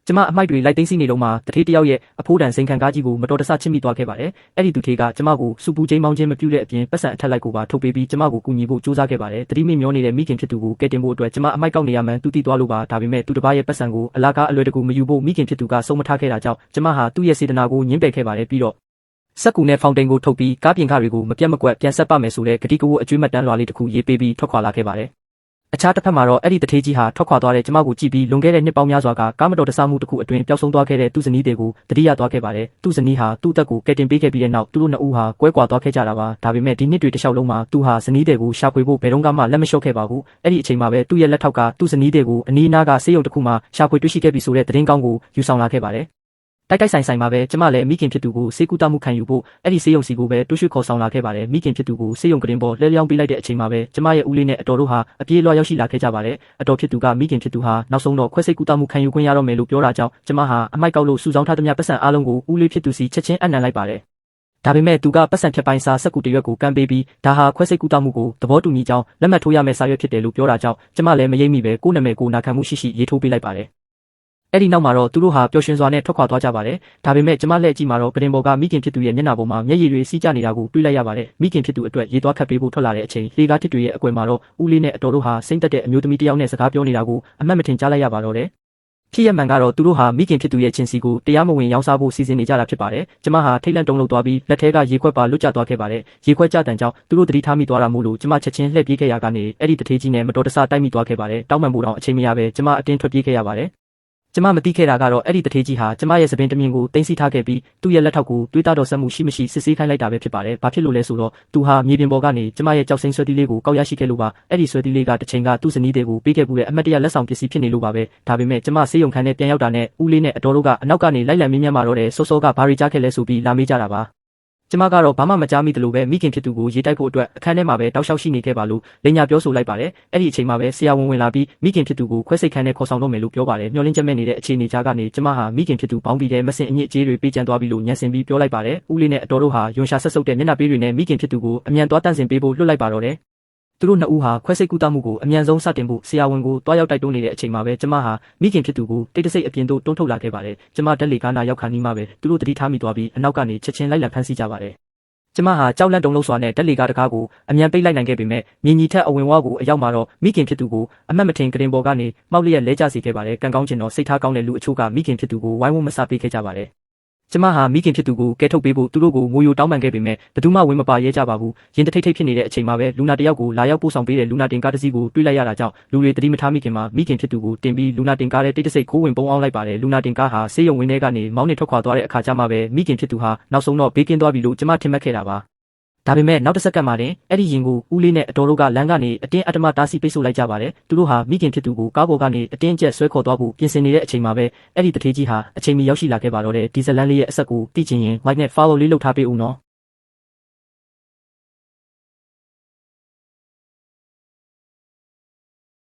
ကျမအမိုက်တွေလိုက်သိမ်းစီးနေလုံးမှာတထေးတယောက်ရဲ့အဖိုးတန်စိန်ခံကားကြီးကိုမတော်တဆချစ်မိသွားခဲ့ပါတယ်။အဲ့ဒီသူထေးကကျမကိုစူပူချင်းမောင်းချင်းမပြုတဲ့အပြင်ပတ်စံအထက်လိုက်ကိုပါထုတ်ပေးပြီးကျမကိုကူညီဖို့ကြိုးစားခဲ့ပါတယ်။တတိမိမျောနေတဲ့မိခင်ဖြစ်သူကိုကယ်တင်ဖို့အတွက်ကျမအမိုက်ကောက်နေရမှန်းသူသိသွားလို့ပါဒါပေမဲ့သူတစ်ပါးရဲ့ပတ်စံကိုအလားကားအလွယ်တကူမယူဖို့မိခင်ဖြစ်သူကဆုံးမထားခဲ့တာကြောင့်ကျမဟာသူ့ရဲ့စေတနာကိုညှင်းပယ်ခဲ့ပါတယ်ပြီးတော့စက်ကူနဲ့ဖောင်တိန်ကိုထုတ်ပြီးကားပြင်ခတွေကိုမပြတ်မကွက်ပြန်ဆက်ပမယ်ဆိုတဲ့ဂတိကဝတ်အကျွေးမှတ်တမ်းလွှာလေးတစ်ခုရေးပေးပြီးထွက်ခွာလာခဲ့ပါတယ်။အခြားတစ်ဖက်မှာတော့အဲ့ဒီတထေးကြီးဟာထွက်ခွာသွားတဲ့ကျမကိုကြည့်ပြီးလွန်ခဲ့တဲ့နှစ်ပေါင်းများစွာကကားမတော်တဆမှုတစ်ခုအတွင်းပျောက်ဆုံးသွားခဲ့တဲ့သူ့ဇနီးတွေကိုတတိယသွားခဲ့ပါတယ်။သူ့ဇနီးဟာသူ့အသက်ကိုကယ်တင်ပေးခဲ့ပြီးတဲ့နောက်သူတို့နှစ်ဦးဟာကွဲကွာသွားခဲ့ကြတာပါ။ဒါပေမဲ့ဒီနှစ်တွေတစ်လျှောက်လုံးမှာသူဟာဇနီးတွေကိုရှာဖွေဖို့ဘယ်တော့မှလက်မလျှော့ခဲ့ပါဘူး။အဲ့ဒီအချိန်မှာပဲသူ့ရဲ့လက်ထောက်ကသူ့ဇနီးတွေကိုအနီးအနားကဆေးရုံတစ်ခုမှာရှာဖွေတွေ့ရှိခဲ့ပြီဆိုတဲ့သတင်းကောင်းကိုယူဆောင်လာခဲ့ပါတယ်။တိုက်ဆိုင်မှာပဲကျမလည်းမိခင်ဖြစ်သူကိုစေကူတမှုခံယူဖို့အဲ့ဒီဆေးရုံစီကိုပဲတွှေ့ခေါ်ဆောင်လာခဲ့ပါတယ်မိခင်ဖြစ်သူကိုဆေးရုံကရင်ပေါ်လှည့်လျောင်းပေးလိုက်တဲ့အချိန်မှာပဲကျမရဲ့ဦးလေးနဲ့အတော်တို့ဟာအပြေးလွှာရောက်ရှိလာခဲ့ကြပါတယ်အတော်ဖြစ်သူကမိခင်ဖြစ်သူဟာနောက်ဆုံးတော့ခွဲစိတ်ကူတမှုခံယူခွင့်ရတော့မယ်လို့ပြောတာကြောင့်ကျမဟာအမိုက်ကောက်လို့စုဆောင်းထားသမျှပတ်စံအားလုံးကိုဦးလေးဖြစ်သူစီချက်ချင်းအနံလိုက်ပါတယ်ဒါပေမဲ့သူကပတ်စံဖြတ်ပိုင်းစာစက်ကူတရွက်ကိုကမ်းပေးပြီးဒါဟာခွဲစိတ်ကူတမှုကိုသဘောတူညီကြောင်းလက်မှတ်ထိုးရမယ့်စာရွက်ဖြစ်တယ်လို့ပြောတာကြောင့်ကျမလည်းမရိပ်မိပဲကိုယ့်နာမည်ကိုနာခံမှုရှိရေးထိုးပေးလိုက်ပါတယ်အဲ့ဒီနောက်မှာတော့သူတို့ဟာပျော်ရွှင်စွာနဲ့ထွက်ခွာသွားကြပါတယ်။ဒါပေမဲ့ကျမလက်အကြည့်မှာတော့ပဒင်ပေါ်ကမိခင်ဖြစ်သူရဲ့မျက်နှာပေါ်မှာမျက်ရည်တွေစီးကျနေတာကိုတွေ့လိုက်ရပါတယ်။မိခင်ဖြစ်သူအတွက်ရေသွားခတ်ပေးဖို့ထွက်လာတဲ့အချိန်လေကားတစ်တွေရဲ့အကွယ်မှာတော့ဦးလေးနဲ့အတော်တို့ဟာစိမ့်တက်တဲ့အမျိုးသမီးတစ်ယောက်နဲ့စကားပြောနေတာကိုအမှတ်မထင်ကြားလိုက်ရပါတော့တယ်။ဖြစ်ရမှန်ကတော့သူတို့ဟာမိခင်ဖြစ်သူရဲ့ချင်းစီကိုတရားမဝင်ရောင်းစားဖို့စီစဉ်နေကြတာဖြစ်ပါတယ်။ကျမဟာထိတ်လန့်တုန်လှုပ်သွားပြီးလက်ထဲကရေခွက်ပါလွတ်ကျသွားခဲ့ပါတယ်။ရေခွက်ကျတန်ကြောင့်သူတို့တတိထားမိသွားတာမို့လို့ကျမချက်ချင်းလှည့်ပြေးခဲ့ရကနေအဲ့ဒီတထေးကြီးနဲ့မတော်တဆတိုက်မိသွားခဲ့ပါတယ်။တောင်းပန်ဖို့တော့အချိန်မရပဲကျမအတင်းထွက်ပြေးခဲ့ရပါတယ်။ကျမမသိခဲ့တာကတော့အဲ့ဒီတထေးကြီးဟာကျမရဲ့သပင်တမြင်ကိုတင်စီထားခဲ့ပြီးသူ့ရဲ့လက်ထောက်ကိုတွေးသားတော်ဆက်မှုရှိမရှိစစ်ဆေးခိုင်းလိုက်တာပဲဖြစ်ပါတယ်။ဘာဖြစ်လို့လဲဆိုတော့သူဟာမြေပြင်ပေါ်ကနေကျမရဲ့ကြောက်စိမ်းဆွဲသီးလေးကိုကောက်ရရှိခဲ့လို့ပါ။အဲ့ဒီဆွဲသီးလေးကတစ်ချိန်ကသူ့ဇနီးတွေကိုပေးခဲ့မှုတဲ့အမတ်တရလက်ဆောင်ပစ္စည်းဖြစ်နေလို့ပါပဲ။ဒါပေမဲ့ကျမဆေးရုံခန်းထဲပြန်ရောက်တာနဲ့ဦးလေးနဲ့အတော်တို့ကအနောက်ကနေလိုက်လံမြင်းမြန်းมาတော့တဲ့စောစောကဘာရီကြားခဲ့လဲဆိုပြီးလာမေးကြတာပါ။ကျမကတော့ဘာမှမကြားမိသလိုပဲမိခင်ဖြစ်သူကိုရေးတိုက်ဖို့အတွက်အခန်းထဲမှာပဲတောက်လျှောက်ရှိနေခဲ့ပါလို့လိန်ညာပြောဆိုလိုက်ပါတယ်။အဲ့ဒီအချိန်မှာပဲဆရာဝန်ဝင်လာပြီးမိခင်ဖြစ်သူကိုခွဲစိတ်ခန်းထဲခေါ်ဆောင်တော့မယ်လို့ပြောပါတယ်။မျောလင်းချက်မဲ့နေတဲ့အခြေအနေကြားကနေကျမဟာမိခင်ဖြစ်သူပေါင်းပြီးတဲ့မစင်အညစ်အကြေးတွေပေးချမ်းသွားပြီလို့ညံစင်ပြီးပြောလိုက်ပါတယ်။ဦးလေးနဲ့အတော်တို့ဟာယွန်ရှာဆက်ဆုပ်တဲ့မျက်နှာပေးတွေနဲ့မိခင်ဖြစ်သူကိုအမြန်သွားတန့်စင်ပေးဖို့လွှတ်လိုက်ပါတော့တယ်။သူတို့နှစ်ဦးဟာခွဲစိတ်ကူတမှုကိုအမြန်ဆုံးစတင်ဖို့ဆရာဝန်ကိုတွားရောက်တိုက်တွန်းနေတဲ့အချိန်မှာပဲကျမဟာမိခင်ဖြစ်သူကိုတိတ်တဆိတ်အပြင်သို့တွန်းထုတ်လာခဲ့ပါတယ်။ကျမတက်လေကားနာရောက်ခါနီးမှပဲသူတို့တတိထားမိသွားပြီးအနောက်ကနေချက်ချင်းလိုက်လံဖမ်းဆီးကြပါတယ်။ကျမဟာကြောက်လန့်တုန်လှုပ်စွာနဲ့တက်လေကားတကားကိုအမြန်ပိတ်လိုက်နိုင်ခဲ့ပေမဲ့မြင်းကြီးထက်အဝင်ဝါကိုအရောက်မှာတော့မိခင်ဖြစ်သူကိုအမတ်မထင်ကရင်ပေါ်ကနေမှောက်လျက်လဲကျစေခဲ့ပါတယ်။ကံကောင်းကျင်တော့စိတ်ထားကောင်းတဲ့လူအချို့ကမိခင်ဖြစ်သူကိုဝိုင်းဝန်းမစားပေးခဲ့ကြပါတယ်။ကျမဟာမိခင်ဖြစ်သူကိုကဲထုတ်ပေးဖို့သူတို့ကိုငိုယိုတောင်းပန်ခဲ့ပေမဲ့ဘယ်သူမှဝင်မပါရဲကြပါဘူး။ရင်တထိတ်ထိတ်ဖြစ်နေတဲ့အချိန်မှာပဲလူနာတယောက်ကိုလာရောက်ပို့ဆောင်ပေးတဲ့လူနာတင်ကားတစ်စီးကိုတွေ့လိုက်ရတာကြောင့်လူတွေတတိမထားမိခင်မှာမိခင်ဖြစ်သူကိုတင်ပြီးလူနာတင်ကားတဲ့တိတ်တဆိတ်ခိုးဝင်ပုံအောင်လိုက်ပါတယ်။လူနာတင်ကားဟာဆေးရုံဝင်းထဲကနေမောင်းနေထွက်ခွာသွားတဲ့အခါကျမှပဲမိခင်ဖြစ်သူဟာနောက်ဆုံးတော့ဘေးကင်းသွားပြီလို့ကျမထင်မှတ်ခဲ့တာပါ။ဒါပေမဲ့နောက်တစ်စက္ကန့်မှာတင်အဲ့ဒီရင်ကိုဦးလေးနဲ့အတော်တို့ကလမ်းကနေအတင်းအဓမ္မတားဆီးပိတ်ဆို့လိုက်ကြပါတယ်။သူတို့ဟာမိခင်ဖြစ်သူကိုကားပေါ်ကနေအတင်းကျပ်ဆွဲခေါ်သွားဖို့ပြင်ဆင်နေတဲ့အချိန်မှာပဲအဲ့ဒီတထေးကြီးဟာအချိန်မီရောက်ရှိလာခဲ့ပါတော့တဲ့ဒီဇလန်လေးရဲ့အဆက်ကိုသိချင်ရင် like နဲ့ follow လေးလုပ်ထားပေးဦးနော်။